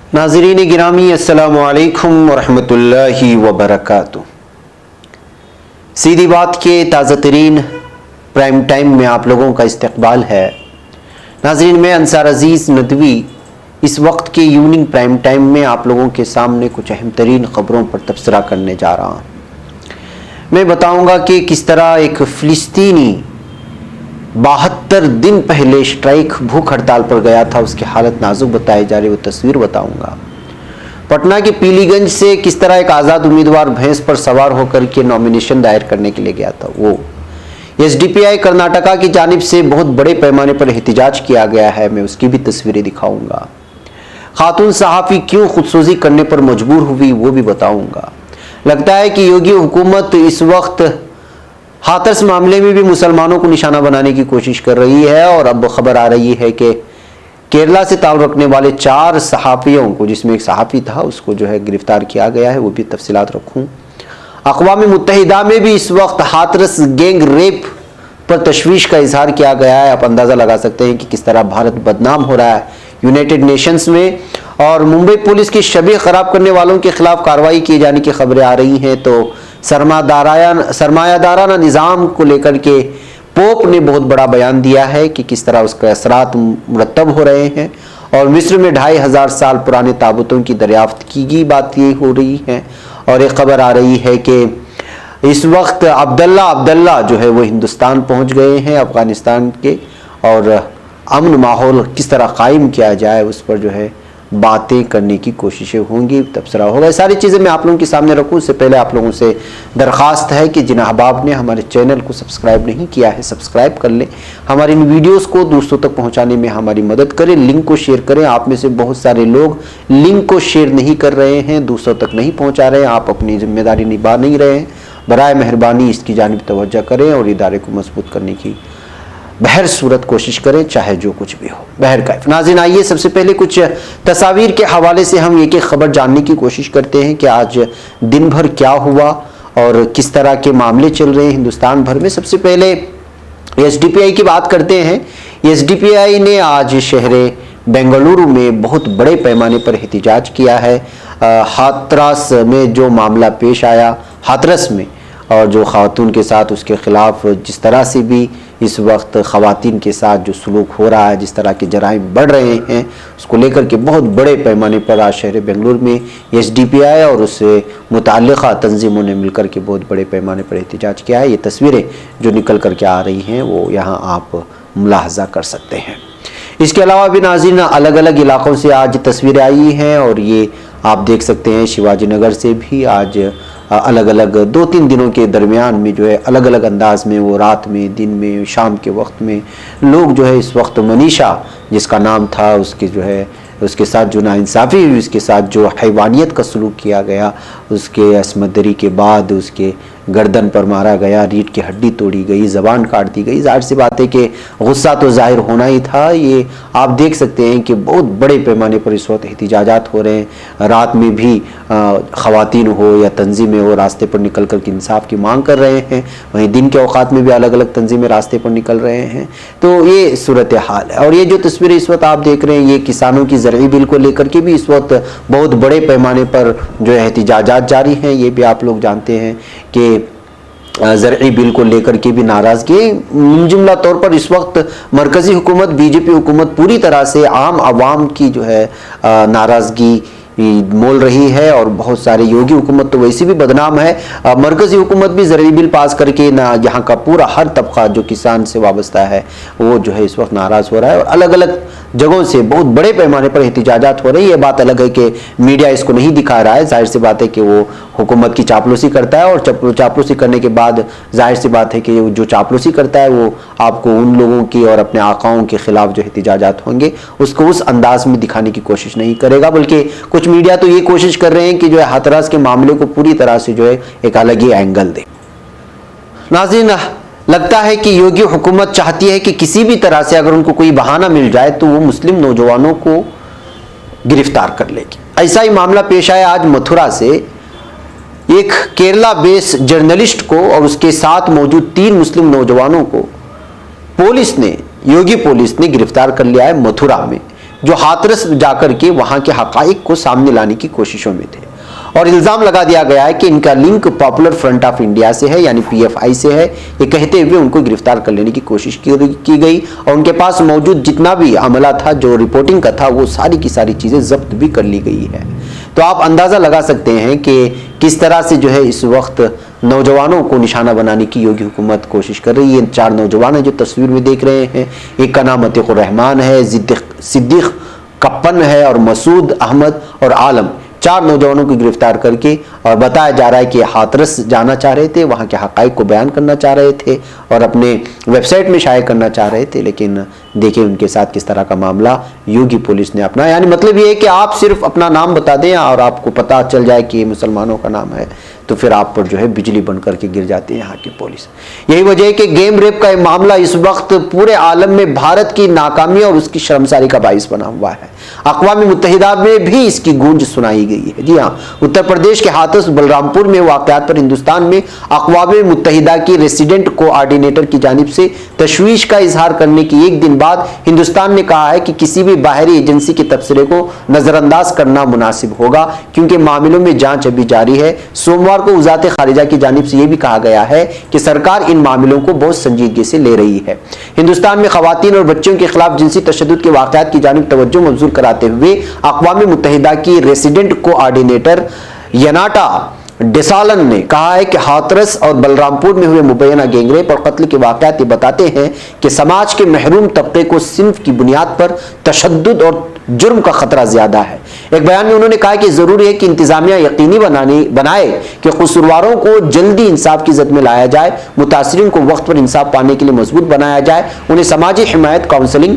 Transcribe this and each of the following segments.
नाज़रीन गिरामी अस्सलामु अलैकुम वरहमतुल्लाहि वबरकातुह। सीधी बात के ताज़ा तरीन प्राइम टाइम में आप लोगों का इस्तकबाल है। नाज़रीन मैं अंसार अजीज़ नदवी इस वक्त के इवनिंग प्राइम टाइम में आप लोगों के सामने कुछ अहम तरीन ख़बरों पर तबसरा करने जा रहा हूँ। मैं बताऊँगा कि किस तरह एक फ़िलिस्तीनी 72 दिन पहले स्ट्राइक भूख हड़ताल पर गया था, उसकी हालत नाजुक बताई जा रही, वो तस्वीर बताऊंगा। पटना के पीलीगंज से किस तरह एक आज़ाद उम्मीदवार भैंस पर सवार होकर के नॉमिनेशन दायर करने के लिए गया था, वो एसडीपीआई कर्नाटका की जानिब से बहुत बड़े पैमाने पर एहतजाज किया गया है, मैं उसकी भी तस्वीरें दिखाऊंगा। खातून सहाफ़ी क्यों खुदसोजी करने पर मजबूर हुई वो भी बताऊंगा। लगता है कि योगी हुकूमत इस वक्त हाथरस मामले में भी मुसलमानों को निशाना बनाने की कोशिश कर रही है और अब खबर आ रही है कि केरला से ताल्लुक़ रखने वाले 4 सहाफ़ियों को, जिसमें एक सहाफ़ी था, उसको जो है गिरफ्तार किया गया है, वो भी तफसीलात रखूँ। अक़वाम मुत्तहिदा में भी इस वक्त हाथरस गैंग रेप पर तशवीश का इजहार किया गया है। आप अंदाज़ा लगा सकते हैं कि किस तरह भारत बदनाम हो रहा है यूनाइटेड नेशंस में। और मुंबई पुलिस की शबीह ख़राब करने वालों के खिलाफ कार्रवाई किए जाने की खबरें आ रही हैं। तो सरमायादाराना निज़ाम को लेकर के पोप ने बहुत बड़ा बयान दिया है कि किस तरह उसके असरात मुरतब हो रहे हैं। और मिस्र में 2500 साल पुराने ताबूतों की दरियाफ्त की बात ये हो रही है। और एक खबर आ रही है कि इस वक्त अब्दुल्ला जो है वो हिंदुस्तान पहुंच गए हैं, अफ़गानिस्तान के, और अमन माहौल किस तरह कायम किया जाए उस पर जो है बातें करने की कोशिशें होंगी, तबसरा होगा। सारी चीज़ें मैं आप लोगों के सामने रखूँ उससे पहले आप लोगों से दरख्वास्त है कि जिन अहबाब ने हमारे चैनल को सब्सक्राइब नहीं किया है, सब्सक्राइब कर लें। हमारी इन वीडियोस को दूसरों तक पहुंचाने में हमारी मदद करें, लिंक को शेयर करें। आप में से बहुत सारे लोग लिंक को शेयर नहीं कर रहे हैं, दूसरों तक नहीं पहुँचा रहे हैं, आप अपनी जिम्मेदारी निभा नहीं रहे हैं। बराए मेहरबानी इसकी जानिब तवज्जो करें और इदारे को मजबूत करने की बहर सूरत कोशिश करें, चाहे जो कुछ भी हो। बहर कैफ नाज़रीन, आइए सबसे पहले कुछ तस्वीर के हवाले से हम एक खबर जानने की कोशिश करते हैं कि आज दिन भर क्या हुआ और किस तरह के मामले चल रहे हैं हिंदुस्तान भर में। सबसे पहले एसडीपीआई की बात करते हैं। एसडीपीआई ने आज शहर बेंगलुरु में बहुत बड़े पैमाने पर एहतजाज किया है। हाथरस में जो मामला पेश आया, हाथरस में, और जो खातून के साथ उसके ख़िलाफ़ जिस तरह से भी इस वक्त ख़वातीन के साथ जो सलूक हो रहा है, जिस तरह के जराइम बढ़ रहे हैं, उसको लेकर के बहुत बड़े पैमाने पर आज शहर बेंगलुरु में एसडीपीआई और उससे मुताल्लिक़ा तंजीमों ने मिलकर के बहुत बड़े पैमाने पर एहतजाज किया है। ये तस्वीरें जो निकल कर के आ रही हैं वो यहाँ आप मुलाहज़ा कर सकते हैं। इसके अलावा भी नाज़रीन अलग अलग इलाक़ों से आज तस्वीरें आई हैं और ये आप देख सकते हैं शिवाजी नगर से भी आज अलग अलग 2-3 दिनों के दरमियान में जो है अलग अलग अंदाज में, वो रात में, दिन में, शाम के वक्त में लोग जो है इस वक्त मनीषा जिसका नाम था उसके जो है उसके साथ जो नाइंसाफ़ी हुई, उसके साथ जो हैवानियत का सलूक किया गया, उसके असमदरी के बाद उसके गर्दन पर मारा गया, रीढ़ की हड्डी तोड़ी गई, ज़बान काट दी गई। ज़ाहिर सी बात है कि गुस्सा तो ज़ाहिर होना ही था। ये आप देख सकते हैं कि बहुत बड़े पैमाने पर इस वक्त एहतजाजात हो रहे हैं। रात में भी ख़वातीन हो या तंजीमें हो रास्ते पर निकल कर के इंसाफ की मांग कर रहे हैं, वहीं दिन के औकात में भी अलग अलग तंजीमें रास्ते पर निकल रहे हैं। तो ये सूरत हाल है। और ये जो तस्वीरें इस वक्त आप देख रहे हैं, ये किसानों की ज़रई बिल को लेकर के भी इस वक्त बहुत बड़े पैमाने पर जो एहतजाजात जारी हैं। ये भी आप लोग जानते हैं कि ज़रई बिल को लेकर के भी नाराज़गी, जुमला तौर पर इस वक्त मरकज़ी हुकूमत, बीजेपी हुकूमत पूरी तरह से आम आवाम की जो है नाराज़गी मोल रही है। और बहुत सारे, योगी हुकूमत तो वैसे भी बदनाम है, मरकज़ी हुकूमत भी ज़रई बिल पास करके ना यहाँ का पूरा हर तबका जो किसान से वाबस्ता है वो जो है इस वक्त नाराज़ हो रहा है। और अलग अलग जगहों से बहुत बड़े पैमाने पर एहतजाजात हो रही है। ये बात अलग है कि मीडिया इसको नहीं दिखा रहा है, जाहिर सी बात है कि वो हुकूमत की चापलूसी करता है और चापलूसी करने के बाद जाहिर सी बात है कि जो चापलूसी करता है वो आपको उन लोगों की और अपने आकाओं के खिलाफ जो एहतजाजात होंगे उसको उस अंदाज में दिखाने की कोशिश नहीं करेगा, बल्कि कुछ मीडिया तो ये कोशिश कर रहे हैं कि जो है हाथरस के मामले को पूरी तरह से जो है एक अलग ही एंगल दे। नाज़रीन, लगता है कि योगी हुकूमत चाहती है कि किसी भी तरह से अगर उनको कोई बहाना मिल जाए तो वो मुस्लिम नौजवानों को गिरफ्तार कर लेगी। ऐसा ही मामला पेश आया आज मथुरा से। एक केरला बेस जर्नलिस्ट को और उसके साथ मौजूद 3 मुस्लिम नौजवानों को पुलिस ने, योगी पुलिस ने गिरफ्तार कर लिया है मथुरा में। जो हाथरस जा कर के वहां के हकाइक को सामने लाने की कोशिशों में थे। और इल्जाम लगा दिया गया है कि इनका link popular front of India से है, यानी पीएफआई से है। ये कहते हुए उनको गिरफ्तार कर लेने की कोशिश की गई और उनके पास मौजूद जितना भी अमला था, जो रिपोर्टिंग का था, वो सारी की सारी चीजें जब्त भी कर ली गई है। तो आप अंदाजा लगा सकते हैं कि किस तरह से जो है इस वक्त नौजवानों को निशाना बनाने की योगी हुकूमत कोशिश कर रही है। 4 नौजवान हैं जो तस्वीर में देख रहे हैं। एक का नाम अतीकुर रहमान है, सिद्दीक कप्पन है और मसूद अहमद और आलम। 4 नौजवानों को गिरफ्तार करके और बताया जा रहा है कि हाथरस जाना चाह रहे थे, वहां के हकाइक को बयान करना चाह रहे थे और अपने वेबसाइट में शाये करना चाह रहे थे। लेकिन देखिए उनके साथ किस तरह का मामला योगी पुलिस ने अपना, यानी मतलब ये है कि आप सिर्फ अपना नाम बता दें और आपको पता चल जाए कि मुसलमानों का नाम है, तो फिर आप पर जो है बिजली बन करके गिर जाती है यहाँ की पुलिस। यही वजह है कि गेम रेप का मामला इस वक्त पूरे आलम में भारत की नाकामी और उसकी शर्मसारी का बाइस बना हुआ है। अक़वाम मुत्तहिदा में भी इसकी गूंज सुनाई गई है। जी हाँ, उत्तर प्रदेश के हाथरस बलरामपुर में वाक़यात पर हिंदुस्तान में अक़वाम मुत्तहिदा की रेसिडेंट कोऑर्डिनेटर की जानिब से तशवीश का इजहार करने की एक दिन बाद हिंदुस्तान ने कहा है कि किसी भी बाहरी एजेंसी के तबसरे को नजरअंदाज करना मुनासिब होगा, क्योंकि मामलों में जांच अभी जारी है। सोमवार को वज़ारत खारिजा की जानिब से यह भी कहा गया है कि सरकार इन मामलों को बहुत संजीदगी से ले रही है। हिंदुस्तान में खवातीन और बच्चों के खिलाफ जिनसी तशद्दुद के वाक़यात की जानिब तवज्जो मंजूर कराते हुए अक़वाम मुत्तहिदा की रेसिडेंट कोऑर्डिनेटर यनाटा डेसालन ने कहा है कि हाथरस और बलरामपुर में हुए मुबैना गैंगरेप और कत्ल के वाक़यात बताते हैं कि समाज के महरूम तबके को सिन्फ की बुनियाद पर तशद्दुद और जुर्म का खतरा ज्यादा है। एक बयान में उन्होंने कहा कि जरूरी है कि इंतजामिया यकीनी बनाए कि कसूरवारों को जल्दी इंसाफ की जद में लाया जाए, मुतासरीन को वक्त पर इंसाफ पाने के लिए मजबूत बनाया जाए, उन्हें समाजी हिमायत, काउंसलिंग,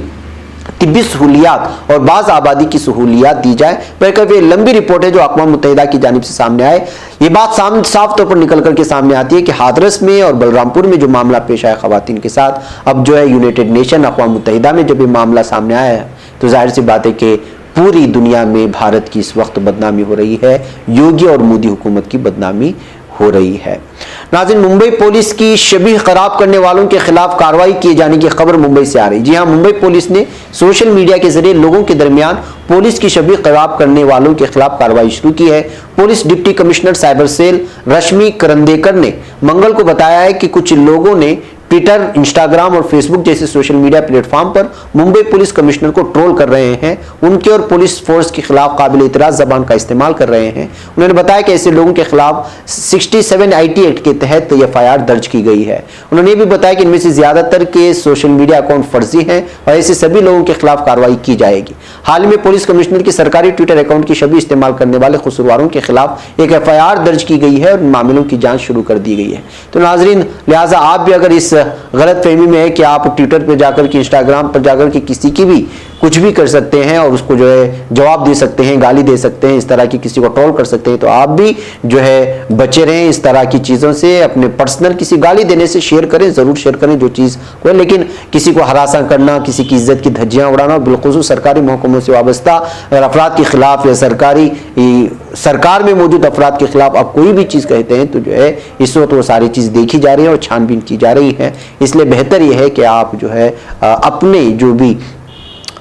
तिब्बी सहूलियात और बाज़ आबादी की सहूलियात दी जाए। पर ये लंबी रिपोर्ट है जो अक़वाम मुत्तहिदा की जानिब से सामने आए। ये बात साफ तौर पर निकल करके सामने आती है कि हाथरस में और बलरामपुर में जो मामला पेश आया खवातीन के साथ, अब जो है यूनाइटेड नेशन अक़वाम मुत्तहिदा में जब ये मामला सामने आया है तो जाहिर सी बात है कि पूरी दुनिया में भारत की इस वक्त बदनामी हो रही है, योगी और मोदी हुकूमत की बदनामी हो रही है। नाज़रीन, मुंबई पुलिस की शबीह खराब करने वालों के खिलाफ कार्रवाई किए जाने की खबर मुंबई से आ रही। जी हां, मुंबई पुलिस ने सोशल मीडिया के जरिए लोगों के दरमियान पुलिस की शबीह खराब करने वालों के खिलाफ कार्रवाई शुरू की है। Police deputy commissioner cyber cell Rashmi Karandikar ने मंगल को बताया है कि कुछ लोगों ने ट्विटर, इंस्टाग्राम और फेसबुक जैसे सोशल मीडिया प्लेटफॉर्म पर मुंबई पुलिस कमिश्नर को ट्रोल कर रहे हैं, उनके और पुलिस फोर्स के खिलाफ काबिल इतराज जबान का इस्तेमाल कर रहे हैं। उन्होंने बताया कि ऐसे लोगों के खिलाफ 67 IT एक्ट के तहत FIR दर्ज की गई है। उन्होंने भी बताया कि इनमें से ज्यादातर के सोशल मीडिया अकाउंट फर्जी हैं और ऐसे सभी लोगों के खिलाफ कार्रवाई की जाएगी। हाल में पुलिस कमिश्नर की सरकारी ट्विटर अकाउंट की छवि इस्तेमाल करने वाले कसूरवारों के खिलाफ एक FIR दर्ज की गई है और मामलों की जांच शुरू कर दी गई है। तो नाजरीन, लिहाजा आप भी अगर इस गलत फहमी में है कि आप ट्विटर पर जाकर के, इंस्टाग्राम पर जाकर के किसी की भी कुछ भी कर सकते हैं और उसको जो है जवाब दे सकते हैं, गाली दे सकते हैं, इस तरह की किसी को ट्रोल कर सकते हैं, तो आप भी जो है बचे रहें इस तरह की चीज़ों से। अपने पर्सनल किसी गाली देने से शेयर करें, ज़रूर शेयर करें जो चीज़ को, लेकिन किसी को हरासा करना, किसी की इज्जत की धज्जियाँ उड़ाना, बिलखुसूस सरकारी महकमों से वाबस्ता अफराद के खिलाफ या सरकार में मौजूद अफराद के खिलाफ आप कोई भी चीज़ कहते हैं तो जो है इस वक्त वो सारी चीज़ देखी जा रही है और छानबीन की जा रही है। इसलिए बेहतर यह है कि आप जो है अपने जो भी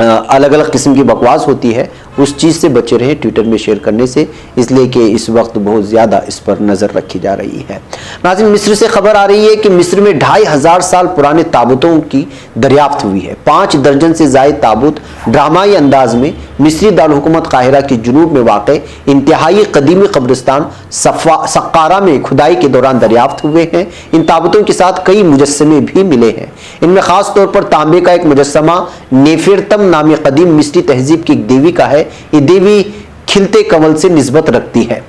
अलग अलग किस्म की बकवास होती है उस चीज़ से बचे रहें ट्विटर में शेयर करने से, इसलिए कि इस वक्त बहुत ज़्यादा इस पर नज़र रखी जा रही है। नाज़रीन, मिस्र से खबर आ रही है कि मिस्र में 2500 साल पुराने ताबूतों की दरियाफ्त हुई है। 5 दर्जन से ज़ायद ताबूत ड्रामाई अंदाज में मिस्री दारुल-हुकूमत काहिरा के जुनूब में वाक़े इंतहाई कदीमी कब्रिस्तान सक्कारा में खुदाई के दौरान दरियाफ्त हुए हैं। इन ताबूतों के साथ कई मुजस्समे भी मिले हैं। इनमें ख़ास तौर पर तांबे का एक मुजस्समा नेफिरतम नामी कदीम मिस्री तहजीब की एक देवी का है। ये देवी खिलते कंवल से निस्बत रखती है।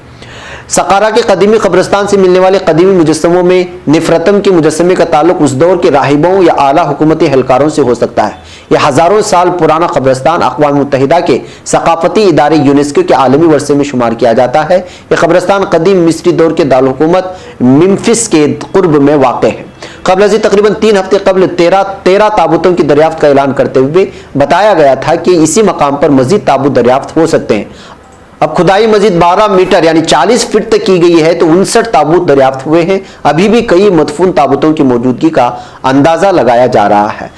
सकारा के कदीमी कब्रिस्तान से मिलने वाले कदीमी मुजस्समों में नेफरतम के मुजस्समे का ताल्लुक उस दौर के राहिबों या आला हुकूमती एहलकारों से हो सकता है। यह हजारों साल पुराना कब्रिस्तान अक़वाम मुत्तहिदा के सकाफती इदारे यूनेस्को के आलमी वर्से में शुमार किया जाता है। यह कब्रिस्तान कदीम मिस्री दौर के दारुल हुकूमत मेम्फिस के कुर्ब में वाक़ है। कबल अज़ीं तकरीबन 3 हफ्ते कबल 13 ताबूतों की दरियाफ्त का ऐलान करते हुए बताया गया था कि इसी मकाम पर मजीद ताबूत दरियाफ्त हो सकते हैं। अब खुदाई मजीद 12 मीटर यानी 40 फीट तक की गई है तो 59 ताबूत दरियाफ्त हुए हैं। अभी भी कई मदफून ताबूतों की मौजूदगी का अंदाजा लगाया जा रहा है।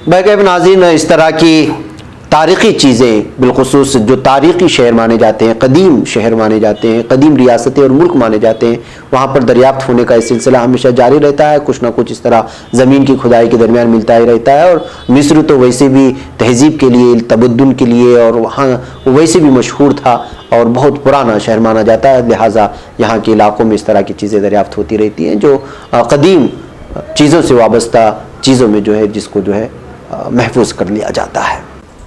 बहरहाल नाज़रीन, इस तरह की تاریخی چیزیں، بالخصوص جو تاریخی شہر مانے جاتے ہیں، قدیم شہر مانے جاتے ہیں، قدیم ریاستیں اور ملک مانے جاتے ہیں، وہاں پر دریافت ہونے کا یہ سلسلہ ہمیشہ جاری رہتا ہے. کچھ نہ کچھ اس طرح زمین کی کھدائی کے درمیان ملتا ہی رہتا ہے. اور مصر تو ویسے بھی تہذیب کے لیے، تمدن کے لیے، اور وہاں ویسے بھی مشہور تھا اور بہت پرانا شہر مانا جاتا ہے. لہٰذا یہاں کے علاقوں میں اس طرح کی چیزیں دریافت ہوتی رہتی ہیں جو قدیم چیزوں سے وابستہ چیزوں میں جو ہے جس کو جو ہے محفوظ کر لیا جاتا ہے.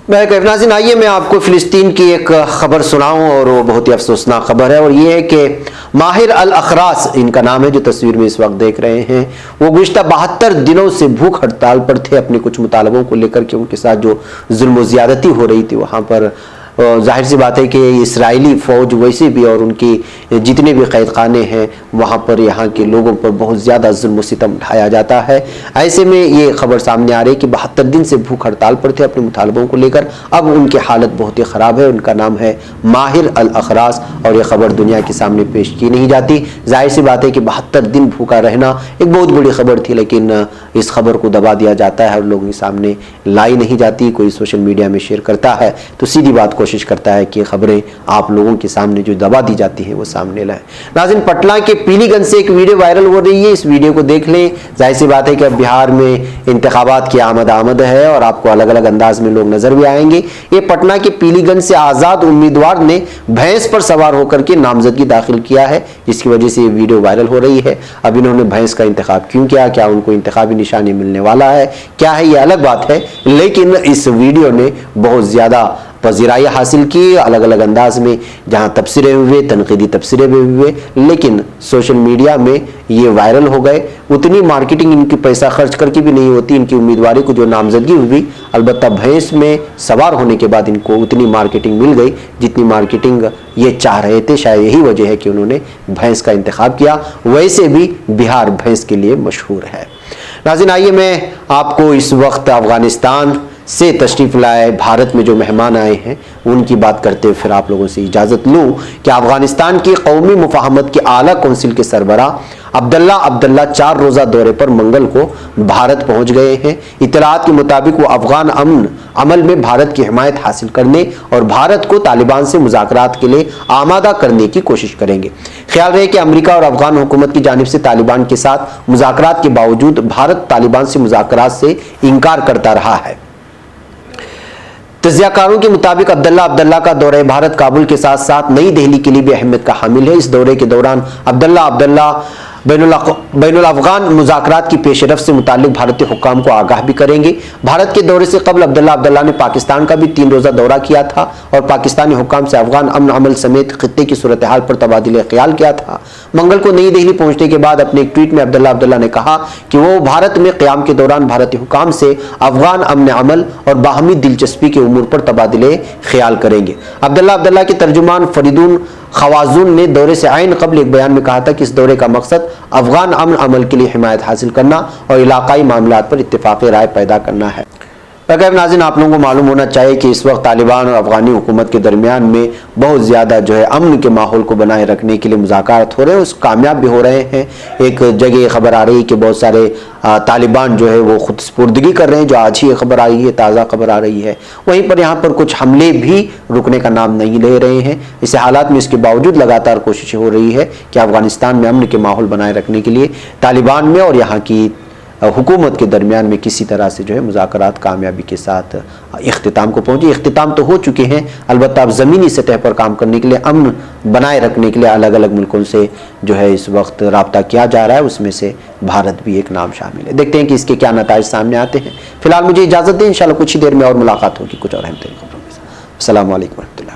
ناظرین، آئیے میں آپ کو فلسطین کی ایک خبر سناؤں، اور وہ بہت ہی افسوسناک خبر ہے، اور یہ ہے کہ ماہر الاخراس ان کا نام ہے جو تصویر میں اس وقت دیکھ رہے ہیں، وہ گزشتہ 72 دنوں سے بھوک ہڑتال پر تھے اپنے کچھ مطالبوں کو لے کر کے. ان کے ساتھ جو ظلم و زیادتی ہو رہی تھی وہاں پر، ظاہر سی بات ہے کہ اسرائیلی فوج ویسے بھی اور ان کی جتنے بھی قید خانے ہیں وہاں پر یہاں کے لوگوں پر بہت زیادہ ظلم و ستم اٹھایا جاتا ہے. ایسے میں یہ خبر سامنے آ رہی ہے کہ 72 دن سے بھوک ہڑتال پر تھے اپنے مطالبوں کو لے کر. اب ان کی حالت بہت ہی خراب ہے. ان کا نام ہے ماہر الاخراس، اور یہ خبر دنیا کے سامنے پیش کی نہیں جاتی. ظاہر سی بات ہے کہ 72 دن بھوکا رہنا ایک بہت بڑی خبر تھی، لیکن اس خبر کو دبا دیا جاتا ہے اور لوگوں کے سامنے لائی نہیں جاتی. کوئی سوشل میڈیا میں شیئر کرتا ہے تو سیدھی بات کوشش کرتا ہے کہ خبریں آپ لوگوں کے سامنے جو دبا دی جاتی ہیں وہ سامنے لائیں. ناظرین، پٹنہ کے پیلی گنج سے ایک ویڈیو وائرل ہو رہی ہے. اس ویڈیو کو دیکھ لیں. ظاہر سی بات ہے کہ اب بہار میں انتخابات کی آمد ہے اور آپ کو الگ الگ انداز میں لوگ نظر بھی آئیں گے. یہ پٹنہ کے پیلی گنج سے آزاد امیدوار نے بھینس پر سوار ہو کر کے نامزدگی داخل کیا ہے، جس کی وجہ سے یہ ویڈیو وائرل ہو رہی ہے. اب انہوں نے بھینس کا انتخاب کیوں کیا؟ کیا ان کو انتخابی نشانی ملنے والا ہے؟ کیا ہے یہ الگ بات ہے، لیکن اس ویڈیو نے بہت زیادہ پذیرائی حاصل کی الگ الگ انداز میں، جہاں تبصرے ہوئے، تنقیدی تبصرے بھی ہوئے، لیکن سوشل میڈیا میں یہ وائرل ہو گئے. اتنی مارکیٹنگ ان کی پیسہ خرچ کر کے بھی نہیں ہوتی. ان کی امیدواری کو جو نامزدگی ہوئی، البتہ بھینس میں سوار ہونے کے بعد ان کو اتنی مارکیٹنگ مل گئی جتنی مارکیٹنگ یہ چاہ رہے تھے. شاید یہی وجہ ہے کہ انہوں نے بھینس کا انتخاب کیا. ویسے بھی بہار بھینس کے لیے مشہور ہے. ناظرین، آئیے میں آپ کو اس وقت افغانستان سے تشریف لائے بھارت میں جو مہمان آئے ہیں ان کی بات کرتے پھر آپ لوگوں سے اجازت لوں کہ افغانستان کی قومی مفاہمت کی اعلیٰ کونسل کے سربراہ عبداللہ 4 روزہ دورے پر منگل کو بھارت پہنچ گئے ہیں. اطلاعات کے مطابق وہ افغان امن عمل میں بھارت کی حمایت حاصل کرنے اور بھارت کو طالبان سے مذاکرات کے لیے آمادہ کرنے کی کوشش کریں گے. خیال رہے کہ امریکہ اور افغان حکومت کی جانب سے طالبان کے ساتھ مذاکرات کے باوجود بھارت طالبان سے مذاکرات سے انکار کرتا رہا ہے. تجزیہ کاروں کے مطابق عبداللہ کا دورہ بھارت کابل کے ساتھ ساتھ نئی دہلی کے لیے بھی اہمیت کا حامل ہے. اس دورے کے دوران عبداللہ بین الافغان مذاکرات کی پیش رفت سے متعلق بھارتی حکام کو آگاہ بھی کریں گے. بھارت کے دورے سے قبل عبداللہ نے پاکستان کا بھی 3 روزہ دورہ کیا تھا اور پاکستانی حکام سے افغان امن عمل سمیت خطے کی صورتحال پر تبادلہ خیال کیا تھا. منگل کو نئی دہلی پہنچنے کے بعد اپنے ایک ٹویٹ میں عبداللہ نے کہا کہ وہ بھارت میں قیام کے دوران بھارتی حکام سے افغان امن عمل اور باہمی دلچسپی کے امور پر تبادلہ خیال کریں گے. عبداللہ کے ترجمان فریدون خوازون نے دورے سے عین قبل ایک بیان میں کہا تھا کہ اس دورے کا مقصد افغان امن عمل کے لیے حمایت حاصل کرنا اور علاقائی معاملات پر اتفاق رائے پیدا کرنا ہے. ناظرین، آپ لوگوں کو معلوم ہونا چاہیے کہ اس وقت طالبان اور افغانی حکومت کے درمیان میں بہت زیادہ جو ہے امن کے ماحول کو بنائے رکھنے کے لیے مذاکرات ہو رہے ہیں، اس کامیاب بھی ہو رہے ہیں. ایک جگہ یہ خبر آ رہی ہے کہ بہت سارے طالبان جو ہے وہ خود سپردگی کر رہے ہیں، جو آج ہی خبر آئی ہے، تازہ خبر آ رہی ہے. وہیں پر یہاں پر کچھ حملے بھی رکنے کا نام نہیں لے رہے ہیں. اس حالات میں اس کے باوجود لگاتار کوششیں ہو رہی ہے کہ افغانستان میں امن کے ماحول بنائے رکھنے کے لیے طالبان میں اور یہاں کی حکومت کے درمیان میں کسی طرح سے جو ہے مذاکرات کامیابی کے ساتھ اختتام کو پہنچے. اختتام تو ہو چکے ہیں، البتہ اب زمینی سطح پر کام کرنے کے لیے، امن بنائے رکھنے کے لیے الگ الگ ملکوں سے جو ہے اس وقت رابطہ کیا جا رہا ہے. اس میں سے بھارت بھی ایک نام شامل ہے. دیکھتے ہیں کہ اس کے کیا نتائج سامنے آتے ہیں. فی الحال مجھے اجازت دیں، انشاءاللہ کچھ ہی دیر میں اور ملاقات ہوگی کچھ اور اہم ترین خبروں کے ساتھ. السلام علیکم و رحمۃ اللہ.